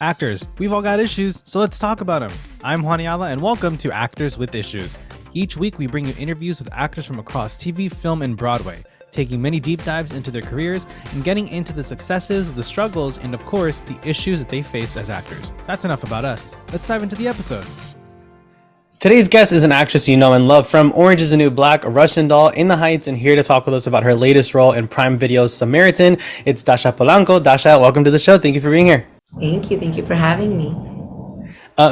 Actors, we've all got issues, so let's talk about them. I'm Juan Ayala, and welcome to Actors with Issues. Each week, we bring you interviews with actors from across TV, film, and Broadway, taking many deep dives into their careers and getting into the successes, the struggles, and of course, the issues that they face as actors. That's enough about us. Let's dive into the episode. Today's guest is an actress you know and love from Orange is the New Black, a Russian Doll, In the Heights, and here to talk with us about her latest role in Prime Video's Samaritan. It's Dascha Polanco. Dascha, welcome to the show. Thank you for being here. Thank you. Thank you for having me.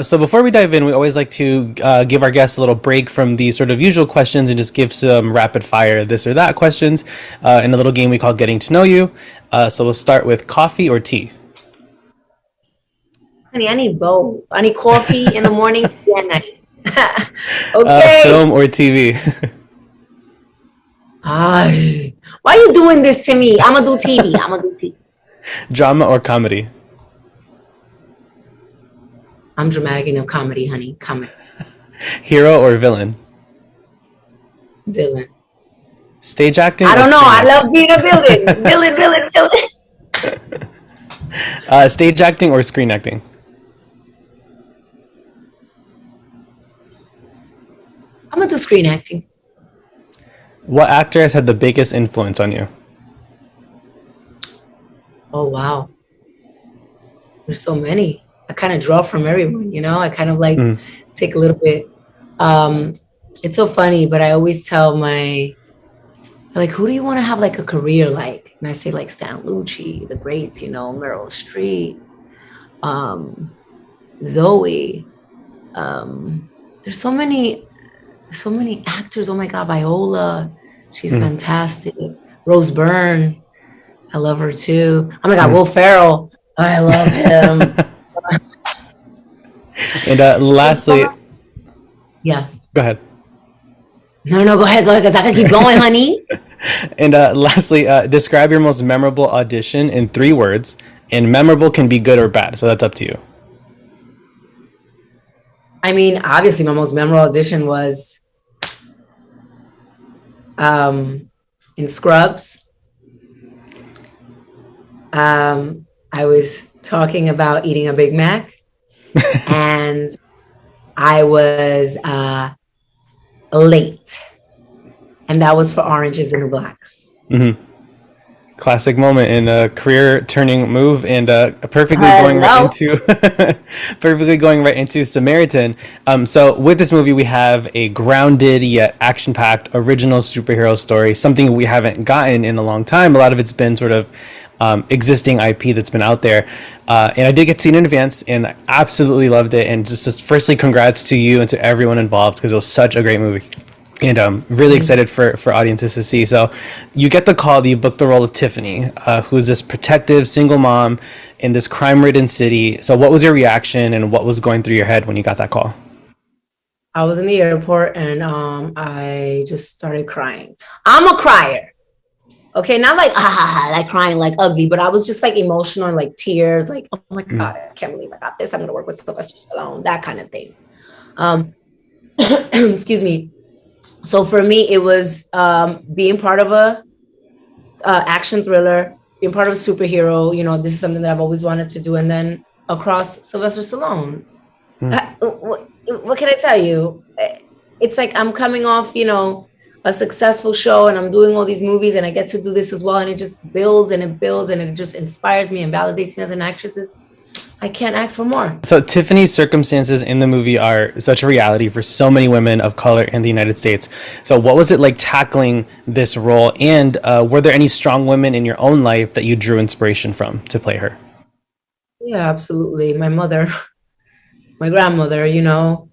So before we dive in, we always like to give our guests a little break from the sort of usual questions and just give some rapid fire this or that questions in a little game we call Getting to Know You. So we'll start with coffee or tea? Honey, I need both. I need coffee in the morning and night. Okay. Film or TV? Why are you doing this to me? I'm going to do TV. Drama or comedy? I'm dramatic enough comedy, honey. Comedy. Hero or villain? Villain. Stage acting? I don't know. I love being a villain. Villain. Stage acting or screen acting? I'm going to do screen acting. What actor has had the biggest influence on you? Oh, wow. There's so many. I kind of draw from everyone, you know? I kind of like take a little bit. It's so funny, but I always tell like, who do you want to have like a career like? And I say like Stan Lucci, the greats, you know, Meryl Streep, Zoe. There's so many actors. Oh my God, Viola. She's fantastic. Rose Byrne. I love her too. Oh my God, Will Ferrell. I love him. And lastly, yeah. Go ahead. No, go ahead, because I can keep going, honey. And lastly, describe your most memorable audition in 3 words. And memorable can be good or bad, so that's up to you. I mean, obviously, my most memorable audition was in Scrubs. I was talking about eating a Big Mac. And I was late, and that was for Orange is the New Black. Classic moment in a career turning move, and perfectly going right into Samaritan. So with this movie, we have a grounded yet action-packed original superhero story, something we haven't gotten in a long time. A lot of it's been sort of existing IP that's been out there. And I did get to see it in advance, and I absolutely loved it. And just firstly, congrats to you and to everyone involved, because it was such a great movie. And I'm really excited for audiences to see. So you get the call that you booked the role of TIffany, who's this protective single mom in this crime-ridden city. So what was your reaction, and what was going through your head when you got that call? I was in the airport, and I just started crying. I'm a crier. Okay, not like like crying like ugly, but I was just like emotional and like tears, like, oh my God, I can't believe I got this. I'm gonna work with Sylvester Stallone, that kind of thing. Excuse me. So for me, it was being part of a action thriller, being part of a superhero. You know, this is something that I've always wanted to do, and then across Sylvester Stallone. What can I tell you? It's like I'm coming off, you know, a successful show, and I'm doing all these movies, and I get to do this as well, and it just builds and it builds, and it just inspires me and validates me as an actress. I can't ask for more. So TIffany's circumstances in the movie are such a reality for so many women of color in the United States. So what was it like tackling this role, and were there any strong women in your own life that you drew inspiration from to play her? Yeah, absolutely. My mother, my grandmother, you know,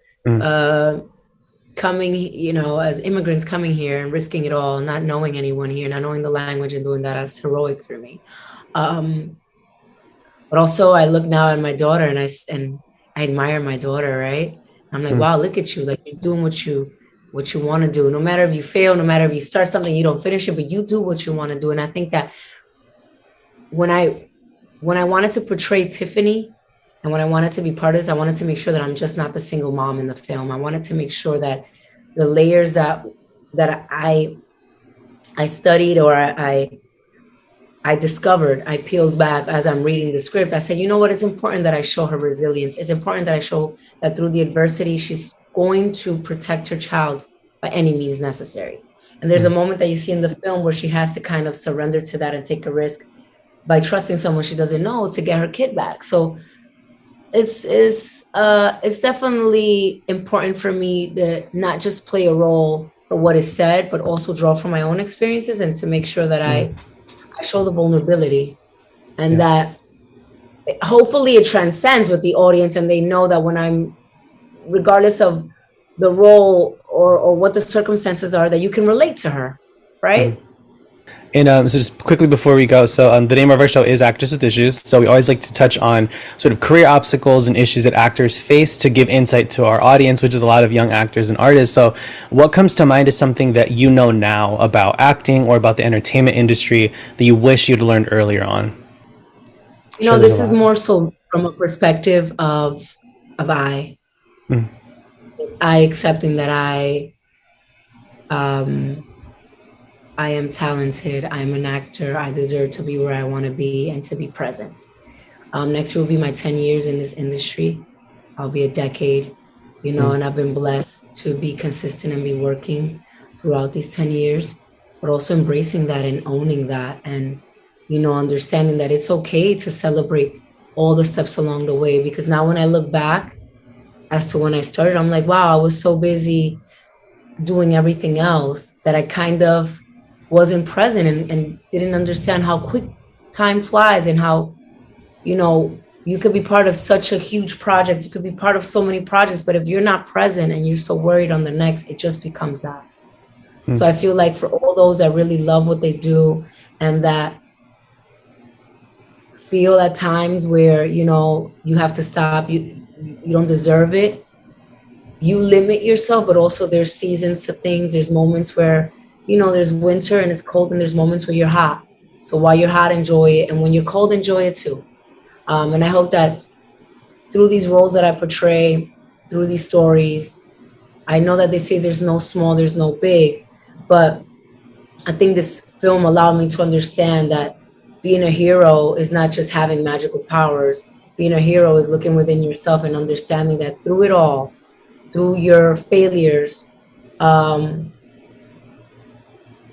coming, you know, as immigrants coming here and risking it all, not knowing anyone here, not knowing the language, and doing that as heroic for me. But also I look now at my daughter, and I admire my daughter, right? I'm like, wow, look at you. Like, you're doing what you want to do. No matter if you fail, no matter if you start something, you don't finish it, but you do what you want to do. And I think that when I wanted to portray TIffany, and when I wanted to be part of this, I wanted to make sure that I'm just not the single mom in the film. I wanted to make sure that the layers that I studied, or I I peeled back as I'm reading the script. I said, you know what? It's important that I show her resilience. It's important that I show that through the adversity, she's going to protect her child by any means necessary. And there's a moment that you see in the film where she has to kind of surrender to that and take a risk by trusting someone she doesn't know to get her kid back. So it's definitely important for me to not just play a role for what is said, but also draw from my own experiences and to make sure that I show the vulnerability and that hopefully it transcends with the audience and they know that when I'm, regardless of the role or what the circumstances are, that you can relate to her, right? And so just quickly before we go, so the name of our show is Actors with Issues. So we always like to touch on sort of career obstacles and issues that actors face to give insight to our audience, which is a lot of young actors and artists. So what comes to mind is something that you know now about acting or about the entertainment industry that you wish you'd learned earlier on? You know, this is more so from a perspective of I. It's I accepting that I am talented, I'm an actor, I deserve to be where I want to be and to be present. Next year will be my 10 years in this industry. I'll be a decade, you know, and I've been blessed to be consistent and be working throughout these 10 years, but also embracing that and owning that and, you know, understanding that it's okay to celebrate all the steps along the way. Because now when I look back as to when I started, I'm like, wow, I was so busy doing everything else that I kind of wasn't present and didn't understand how quick time flies and how, you know, you could be part of such a huge project. You could be part of so many projects, but if you're not present and you're so worried on the next, it just becomes that. So I feel like for all those that really love what they do and that feel at times where, you know, you have to stop, you don't deserve it, you limit yourself, but also there's seasons to things. There's moments where, you know, there's winter and it's cold and there's moments where you're hot. So while you're hot, enjoy it. And when you're cold, enjoy it too. And I hope that through these roles that I portray, through these stories, I know that they say there's no small, there's no big, but I think this film allowed me to understand that being a hero is not just having magical powers. Being a hero is looking within yourself and understanding that through it all, through your failures,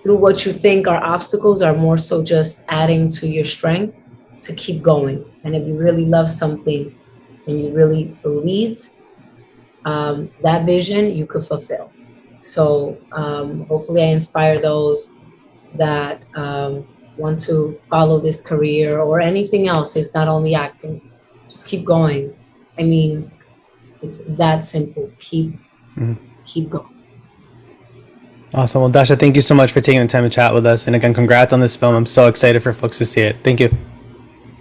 through what you think are obstacles are more so just adding to your strength to keep going. And if you really love something and you really believe that vision, you could fulfill. So hopefully I inspire those that want to follow this career or anything else. It's not only acting, just keep going. I mean, it's that simple. Keep going. Awesome. Well, Dascha, thank you so much for taking the time to chat with us. And again, congrats on this film. I'm so excited for folks to see it. Thank you.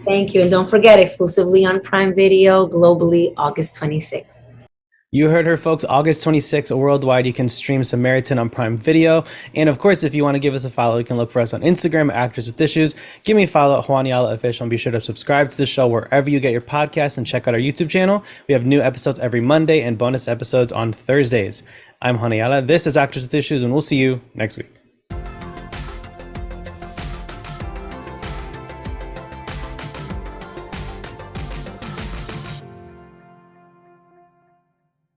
Thank you. And don't forget, exclusively on Prime Video, globally, August 26th. You heard her, folks. August 26th, worldwide, you can stream Samaritan on Prime Video. And of course, if you want to give us a follow, you can look for us on Instagram at Actors with Issues. Give me a follow at Juan Yala Official, and be sure to subscribe to the show wherever you get your podcasts and check out our YouTube channel. We have new episodes every Monday and bonus episodes on Thursdays. I'm Juan Yala. This is Actors with Issues, and we'll see you next week.